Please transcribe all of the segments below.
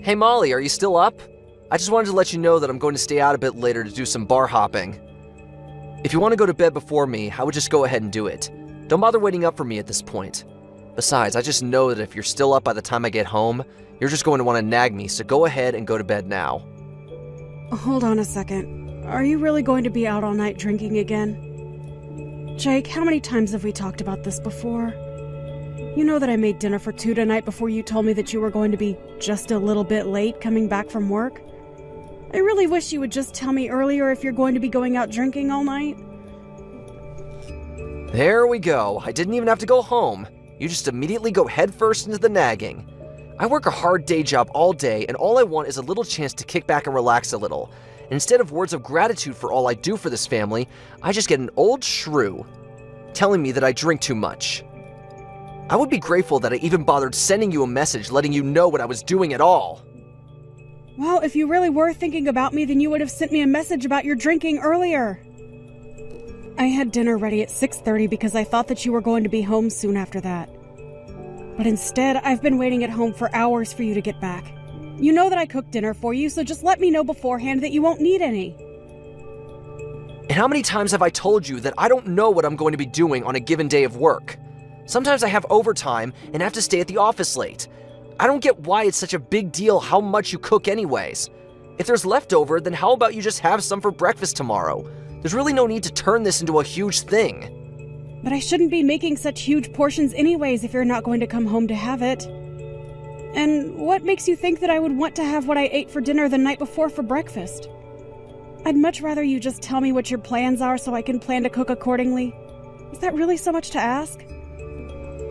Hey Molly, are you still up? I just wanted to let you know that I'm going to stay out a bit later to do some bar hopping. If you want to go to bed before me, I would just go ahead and do it. Don't bother waiting up for me at this point. Besides, I just know that if you're still up by the time I get home, you're just going to want to nag me, so go ahead and go to bed now. Hold on a second. Are you really going to be out all night drinking again? Jake, how many times have we talked about this before? You know that I made dinner for 2 tonight before you told me that you were going to be just a little bit late coming back from work. I really wish you would just tell me earlier if you're going to be going out drinking all night. There we go. I didn't even have to go home. You just immediately go headfirst into the nagging. I work a hard day job all day, and all I want is a little chance to kick back and relax a little. And instead of words of gratitude for all I do for this family, I just get an old shrew telling me that I drink too much. I would be grateful that I even bothered sending you a message letting you know what I was doing at all. Well, if you really were thinking about me, then you would have sent me a message about your drinking earlier. I had dinner ready at 6:30 because I thought that you were going to be home soon after that. But instead, I've been waiting at home for hours for you to get back. You know that I cooked dinner for you, so just let me know beforehand that you won't need any. And how many times have I told you that I don't know what I'm going to be doing on a given day of work? Sometimes I have overtime and have to stay at the office late. I don't get why it's such a big deal how much you cook anyways. If there's leftover, then how about you just have some for breakfast tomorrow? There's really no need to turn this into a huge thing. But I shouldn't be making such huge portions anyways if you're not going to come home to have it. And what makes you think that I would want to have what I ate for dinner the night before for breakfast? I'd much rather you just tell me what your plans are so I can plan to cook accordingly. Is that really so much to ask?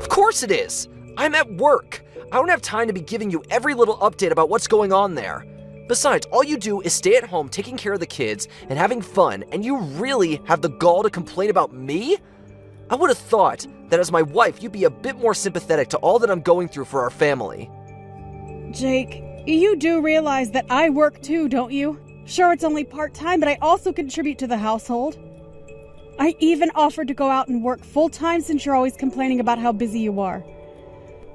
Of course it is! I'm at work! I don't have time to be giving you every little update about what's going on there. Besides, all you do is stay at home taking care of the kids and having fun, and you really have the gall to complain about me? I would have thought that as my wife, you'd be a bit more sympathetic to all that I'm going through for our family. Jake, you do realize that I work too, don't you? Sure, it's only part-time, but I also contribute to the household. I even offered to go out and work full-time since you're always complaining about how busy you are.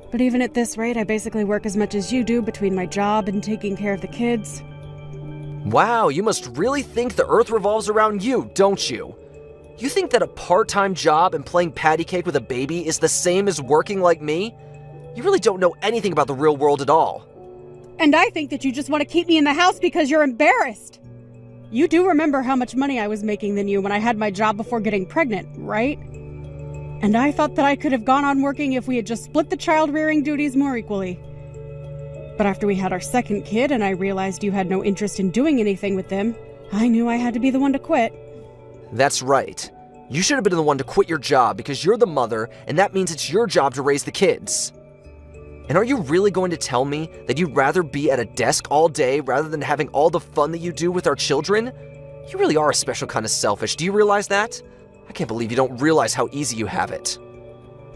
But even at this rate, I basically work as much as you do between my job and taking care of the kids. Wow, you must really think the earth revolves around you, don't you? You think that a part-time job and playing patty cake with a baby is the same as working like me? You really don't know anything about the real world at all. And I think that you just want to keep me in the house because you're embarrassed. You do remember how much money I was making than you when I had my job before getting pregnant, right? And I thought that I could have gone on working if we had just split the child-rearing duties more equally. But after we had our second kid and I realized you had no interest in doing anything with them, I knew I had to be the one to quit. That's right. You should have been the one to quit your job because you're the mother, and that means it's your job to raise the kids. And are you really going to tell me that you'd rather be at a desk all day rather than having all the fun that you do with our children? You really are a special kind of selfish. Do you realize that? I can't believe you don't realize how easy you have it.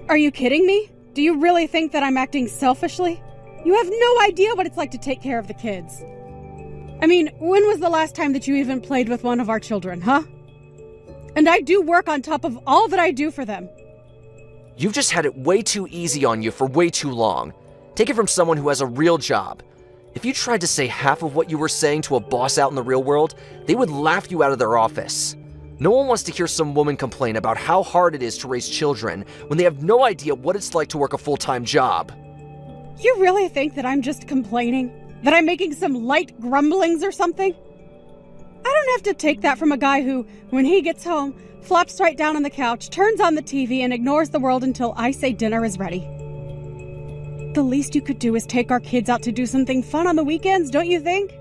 Are you kidding me? Do you really think that I'm acting selfishly? You have no idea what it's like to take care of the kids. I mean, when was the last time that you even played with one of our children, huh? And I do work on top of all that I do for them. You've just had it way too easy on you for way too long. Take it from someone who has a real job. If you tried to say half of what you were saying to a boss out in the real world, they would laugh you out of their office. No one wants to hear some woman complain about how hard it is to raise children when they have no idea what it's like to work a full-time job. You really think that I'm just complaining? That I'm making some light grumblings or something? I don't have to take that from a guy who, when he gets home, flops right down on the couch, turns on the TV, and ignores the world until I say dinner is ready. The least you could do is take our kids out to do something fun on the weekends, don't you think?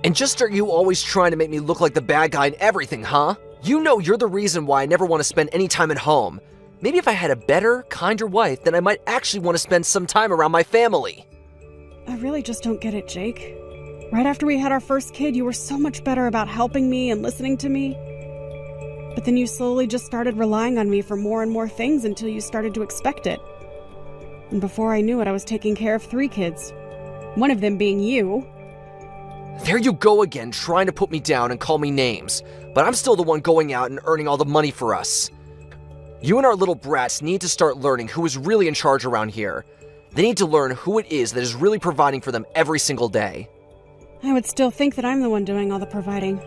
And just are you always trying to make me look like the bad guy in everything, huh? You know you're the reason why I never want to spend any time at home. Maybe if I had a better, kinder wife, then I might actually want to spend some time around my family. I really just don't get it, Jake. Right after we had our first kid, you were so much better about helping me and listening to me. But then you slowly just started relying on me for more and more things until you started to expect it. And before I knew it, I was taking care of 3 kids. One of them being you. There you go again, trying to put me down and call me names. But I'm still the one going out and earning all the money for us. You and our little brats need to start learning who is really in charge around here. They need to learn who it is that is really providing for them every single day. I would still think that I'm the one doing all the providing.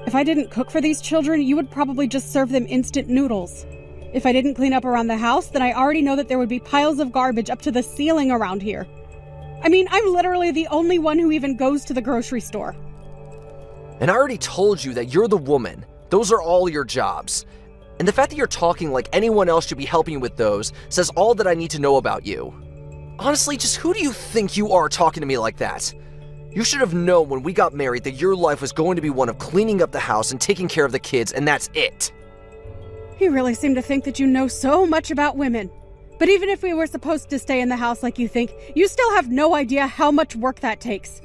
If I didn't cook for these children, you would probably just serve them instant noodles. If I didn't clean up around the house, then I already know that there would be piles of garbage up to the ceiling around here. I mean, I'm literally the only one who even goes to the grocery store. And I already told you that you're the woman. Those are all your jobs. And the fact that you're talking like anyone else should be helping you with those says all that I need to know about you. Honestly, just who do you think you are talking to me like that? You should have known when we got married that your life was going to be one of cleaning up the house and taking care of the kids, and that's it. You really seem to think that you know so much about women. But even if we were supposed to stay in the house like you think, you still have no idea how much work that takes.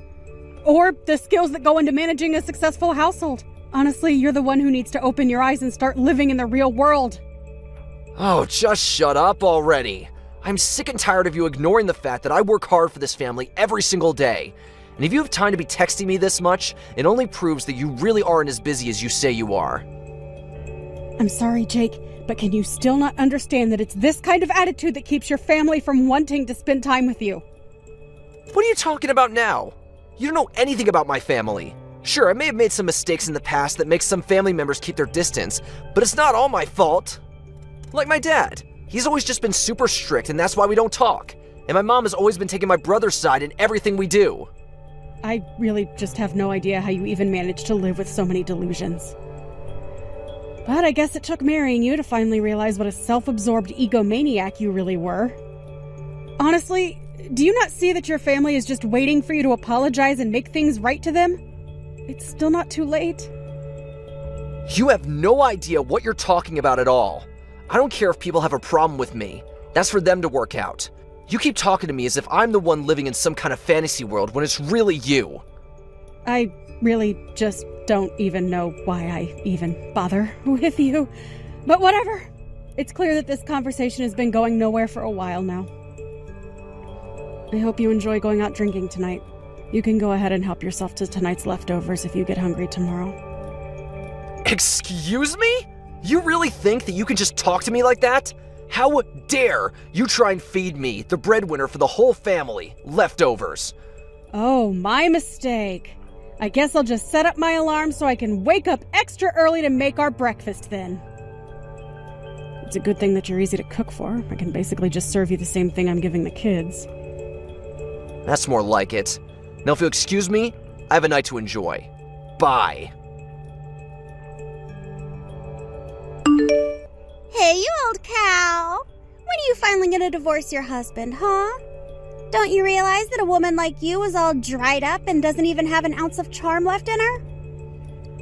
Or the skills that go into managing a successful household. Honestly, you're the one who needs to open your eyes and start living in the real world. Oh, just shut up already. I'm sick and tired of you ignoring the fact that I work hard for this family every single day. And if you have time to be texting me this much, it only proves that you really aren't as busy as you say you are. I'm sorry, Jake, but can you still not understand that it's this kind of attitude that keeps your family from wanting to spend time with you? What are you talking about now? You don't know anything about my family. Sure, I may have made some mistakes in the past that make some family members keep their distance, but it's not all my fault. Like my dad. He's always just been super strict, and that's why we don't talk. And my mom has always been taking my brother's side in everything we do. I really just have no idea how you even managed to live with so many delusions. But I guess it took marrying you to finally realize what a self-absorbed egomaniac you really were. Honestly, do you not see that your family is just waiting for you to apologize and make things right to them? It's still not too late. You have no idea what you're talking about at all. I don't care if people have a problem with me. That's for them to work out. You keep talking to me as if I'm the one living in some kind of fantasy world when it's really you. I really just don't even know why I even bother with you. But whatever. It's clear that this conversation has been going nowhere for a while now. I hope you enjoy going out drinking tonight. You can go ahead and help yourself to tonight's leftovers if you get hungry tomorrow. Excuse me? You really think that you can just talk to me like that? How dare you try and feed me, the breadwinner for the whole family, leftovers? Oh, my mistake. I guess I'll just set up my alarm so I can wake up extra early to make our breakfast then. It's a good thing that you're easy to cook for. I can basically just serve you the same thing I'm giving the kids. That's more like it. Now if you'll excuse me, I have a night to enjoy. Bye. Hey, you old cow! When are you finally gonna divorce your husband, huh? Don't you realize that a woman like you is all dried up and doesn't even have an ounce of charm left in her?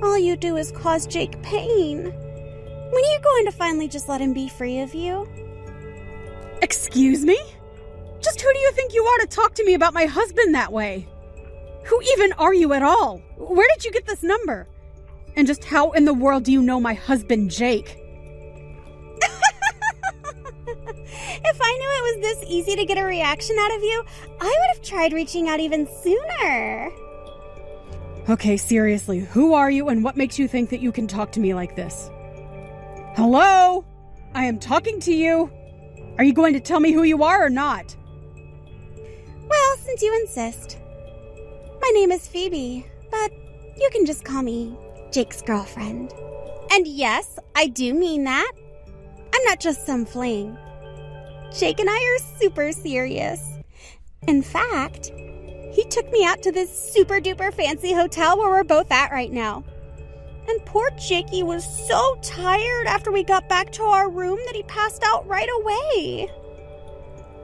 All you do is cause Jake pain. When are you going to finally just let him be free of you? Excuse me? Just who do you think you are to talk to me about my husband that way? Who even are you at all? Where did you get this number? And just how in the world do you know my husband, Jake? If I knew it was this easy to get a reaction out of you, I would have tried reaching out even sooner. Okay, seriously, who are you and what makes you think that you can talk to me like this? Hello? I am talking to you. Are you going to tell me who you are or not? Well, since you insist. My name is Phoebe, but you can just call me Jake's girlfriend. And yes, I do mean that. I'm not just some fling. Jake and I are super serious. In fact, he took me out to this super duper fancy hotel where we're both at right now. And poor Jakey was so tired after we got back to our room that he passed out right away.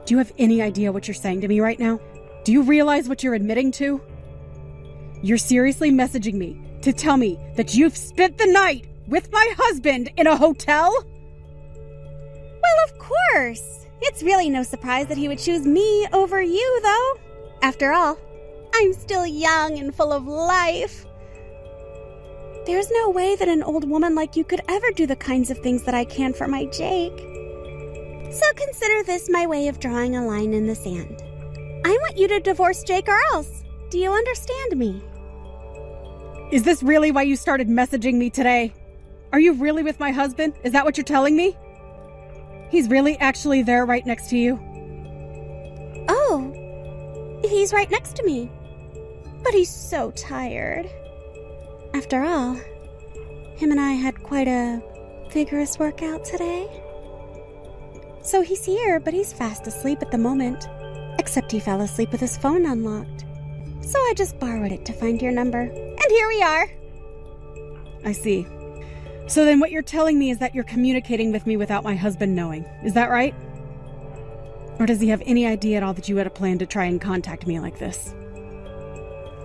Do you have any idea what you're saying to me right now? Do you realize what you're admitting to? You're seriously messaging me to tell me that you've spent the night with my husband in a hotel? Well, of course. It's really no surprise that he would choose me over you, though. After all, I'm still young and full of life. There's no way that an old woman like you could ever do the kinds of things that I can for my Jake. So consider this my way of drawing a line in the sand. I want you to divorce Jake or else. Do you understand me? Is this really why you started messaging me today? Are you really with my husband? Is that what you're telling me? He's really actually there right next to you? Oh, he's right next to me. But he's so tired. After all, him and I had quite a vigorous workout today. So he's here, but he's fast asleep at the moment. Except he fell asleep with his phone unlocked. So I just borrowed it to find your number. And here we are. I see. So then what you're telling me is that you're communicating with me without my husband knowing. Is that right? Or does he have any idea at all that you had a plan to try and contact me like this?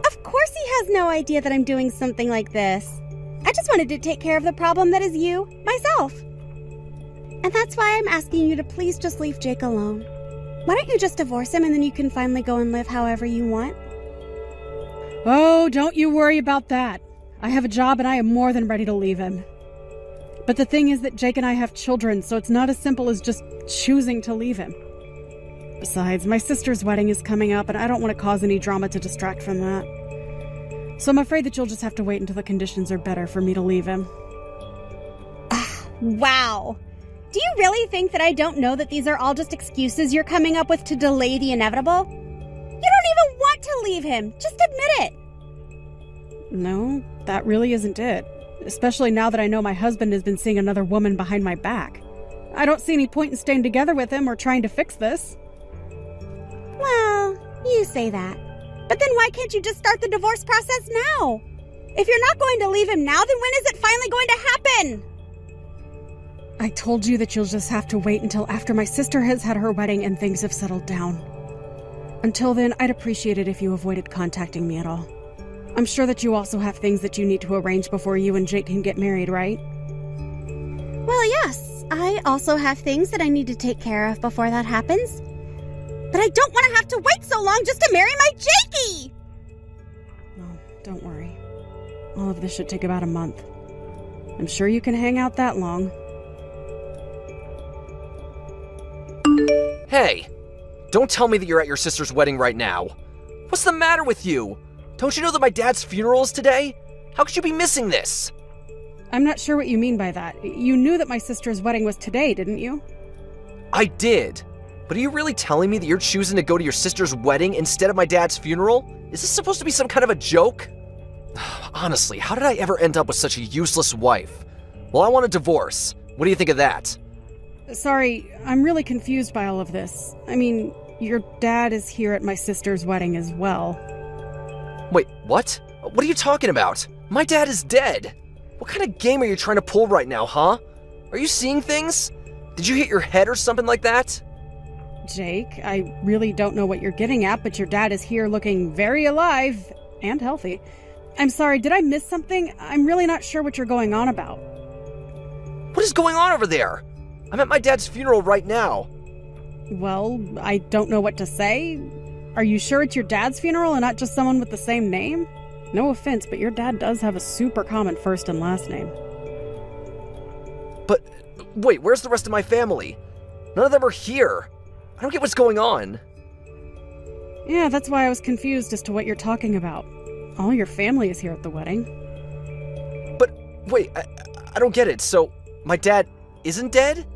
Of course he has no idea that I'm doing something like this. I just wanted to take care of the problem that is you, myself. And that's why I'm asking you to please just leave Jake alone. Why don't you just divorce him and then you can finally go and live however you want? Oh, don't you worry about that. I have a job and I am more than ready to leave him. But the thing is that Jake and I have children, so it's not as simple as just choosing to leave him. Besides, my sister's wedding is coming up and I don't want to cause any drama to distract from that. So I'm afraid that you'll just have to wait until the conditions are better for me to leave him. Wow. Do you really think that I don't know that these are all just excuses you're coming up with to delay the inevitable? You don't even want to leave him. Just admit it. No, that really isn't it. Especially now that I know my husband has been seeing another woman behind my back. I don't see any point in staying together with him or trying to fix this. Well, you say that. But then why can't you just start the divorce process now? If you're not going to leave him now, then when is it finally going to happen? I told you that you'll just have to wait until after my sister has had her wedding and things have settled down. Until then, I'd appreciate it if you avoided contacting me at all. I'm sure that you also have things that you need to arrange before you and Jake can get married, right? Well, yes. I also have things that I need to take care of before that happens. But I don't want to have to wait so long just to marry my Jakey! Well, don't worry. All of this should take about a month. I'm sure you can hang out that long. Hey, don't tell me that you're at your sister's wedding right now. What's the matter with you? Don't you know that my dad's funeral is today? How could you be missing this? I'm not sure what you mean by that. You knew that my sister's wedding was today, didn't you? I did. But are you really telling me that you're choosing to go to your sister's wedding instead of my dad's funeral? Is this supposed to be some kind of a joke? Honestly, how did I ever end up with such a useless wife? Well, I want a divorce. What do you think of that? Sorry, I'm really confused by all of this. I mean, your dad is here at my sister's wedding as well. Wait, what? What are you talking about? My dad is dead. What kind of game are you trying to pull right now, huh? Are you seeing things? Did you hit your head or something like that? Jake, I really don't know what you're getting at, but your dad is here looking very alive and healthy. I'm sorry, did I miss something? I'm really not sure what you're going on about. What is going on over there? I'm at my dad's funeral right now. Well, I don't know what to say. Are you sure it's your dad's funeral and not just someone with the same name? No offense, but your dad does have a super common first and last name. But, wait, where's the rest of my family? None of them are here. I don't get what's going on. Yeah, that's why I was confused as to what you're talking about. All your family is here at the wedding. But, wait, I don't get it. So, my dad isn't dead?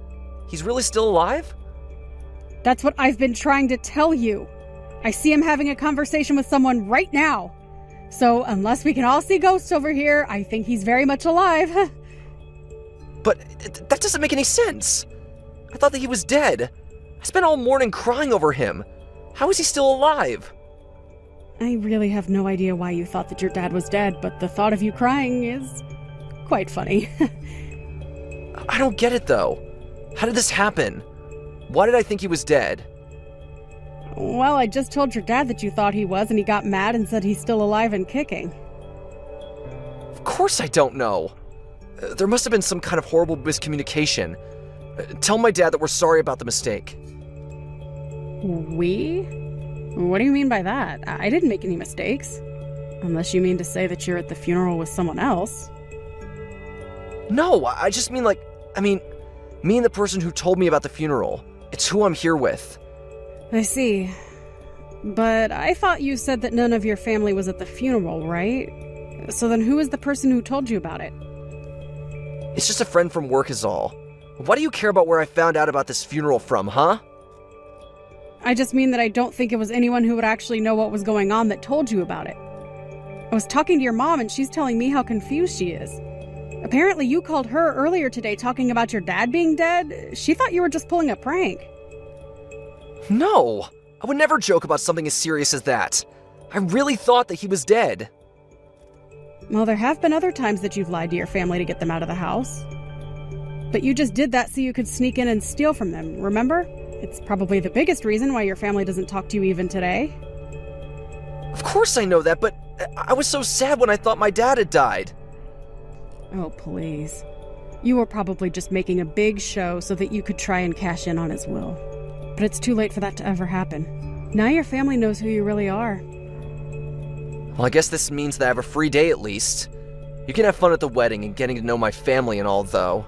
He's really still alive? That's what I've been trying to tell you. I see him having a conversation with someone right now. So, unless we can all see ghosts over here, I think he's very much alive. But that doesn't make any sense. I thought that he was dead. I spent all morning crying over him. How is he still alive? I really have no idea why you thought that your dad was dead, but the thought of you crying is quite funny. I don't get it, though. How did this happen? Why did I think he was dead? Well, I just told your dad that you thought he was, and he got mad and said he's still alive and kicking. Of course I don't know. There must have been some kind of horrible miscommunication. Tell my dad that we're sorry about the mistake. We? What do you mean by that? I didn't make any mistakes. Unless you mean to say that you're at the funeral with someone else. No, I just mean me and the person who told me about the funeral. It's who I'm here with. I see. But I thought you said that none of your family was at the funeral, right? So then who is the person who told you about it? It's just a friend from work is all. Why do you care about where I found out about this funeral from, huh? I just mean that I don't think it was anyone who would actually know what was going on that told you about it. I was talking to your mom and she's telling me how confused she is. Apparently you called her earlier today talking about your dad being dead. She thought you were just pulling a prank. No! I would never joke about something as serious as that. I really thought that he was dead. Well, there have been other times that you've lied to your family to get them out of the house. But you just did that so you could sneak in and steal from them, remember? It's probably the biggest reason why your family doesn't talk to you even today. Of course I know that, but I was so sad when I thought my dad had died. Oh, please. You were probably just making a big show so that you could try and cash in on his will. But it's too late for that to ever happen. Now your family knows who you really are. Well, I guess this means that I have a free day at least. You can have fun at the wedding and getting to know my family and all, though.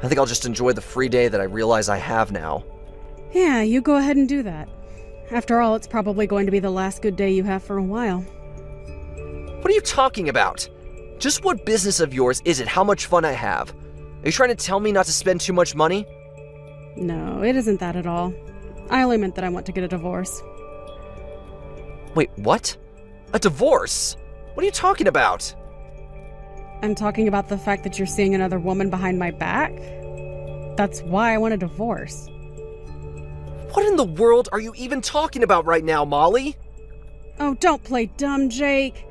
I think I'll just enjoy the free day that I realize I have now. Yeah, you go ahead and do that. After all, it's probably going to be the last good day you have for a while. What are you talking about? Just what business of yours is it how much fun I have? Are you trying to tell me not to spend too much money? No, it isn't that at all. I only meant that I want to get a divorce. Wait, what? A divorce? What are you talking about? I'm talking about the fact that you're seeing another woman behind my back. That's why I want a divorce. What in the world are you even talking about right now, Molly? Oh, don't play dumb, Jake.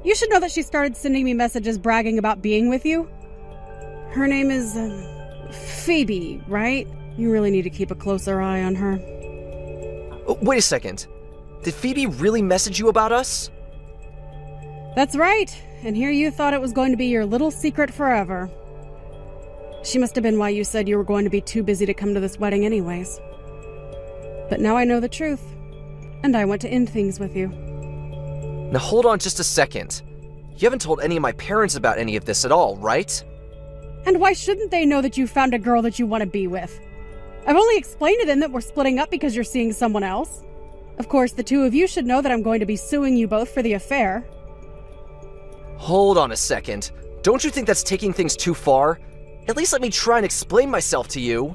You should know that she started sending me messages bragging about being with you. Her name is, Phoebe, right? You really need to keep a closer eye on her. Oh, wait a second. Did Phoebe really message you about us? That's right. And here you thought it was going to be your little secret forever. She must have been why you said you were going to be too busy to come to this wedding anyways. But now I know the truth, and I want to end things with you. Now hold on just a second. You haven't told any of my parents about any of this at all, right? And why shouldn't they know that you found a girl that you want to be with? I've only explained to them that we're splitting up because you're seeing someone else. Of course, the two of you should know that I'm going to be suing you both for the affair. Hold on a second. Don't you think that's taking things too far? At least let me try and explain myself to you.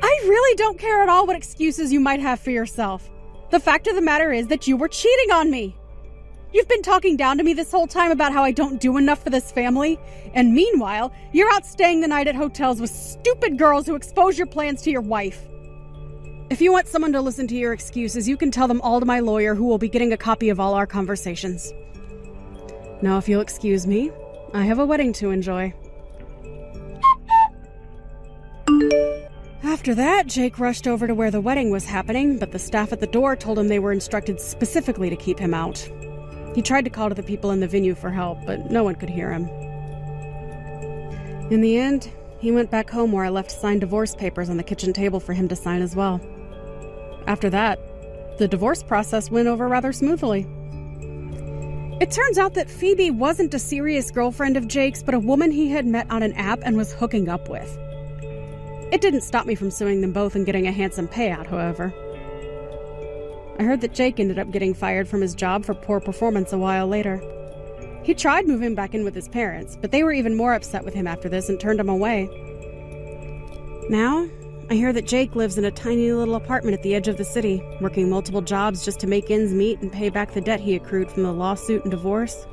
I really don't care at all what excuses you might have for yourself. The fact of the matter is that you were cheating on me. You've been talking down to me this whole time about how I don't do enough for this family, and meanwhile, you're out staying the night at hotels with stupid girls who expose your plans to your wife. If you want someone to listen to your excuses, you can tell them all to my lawyer, who will be getting a copy of all our conversations. Now, if you'll excuse me, I have a wedding to enjoy. After that, Jake rushed over to where the wedding was happening, but the staff at the door told him they were instructed specifically to keep him out. He tried to call to the people in the venue for help, but no one could hear him. In the end, he went back home where I left signed divorce papers on the kitchen table for him to sign as well. After that, the divorce process went over rather smoothly. It turns out that Phoebe wasn't a serious girlfriend of Jake's, but a woman he had met on an app and was hooking up with. It didn't stop me from suing them both and getting a handsome payout, however. I heard that Jake ended up getting fired from his job for poor performance a while later. He tried moving back in with his parents, but they were even more upset with him after this and turned him away. Now, I hear that Jake lives in a tiny little apartment at the edge of the city, working multiple jobs just to make ends meet and pay back the debt he accrued from the lawsuit and divorce.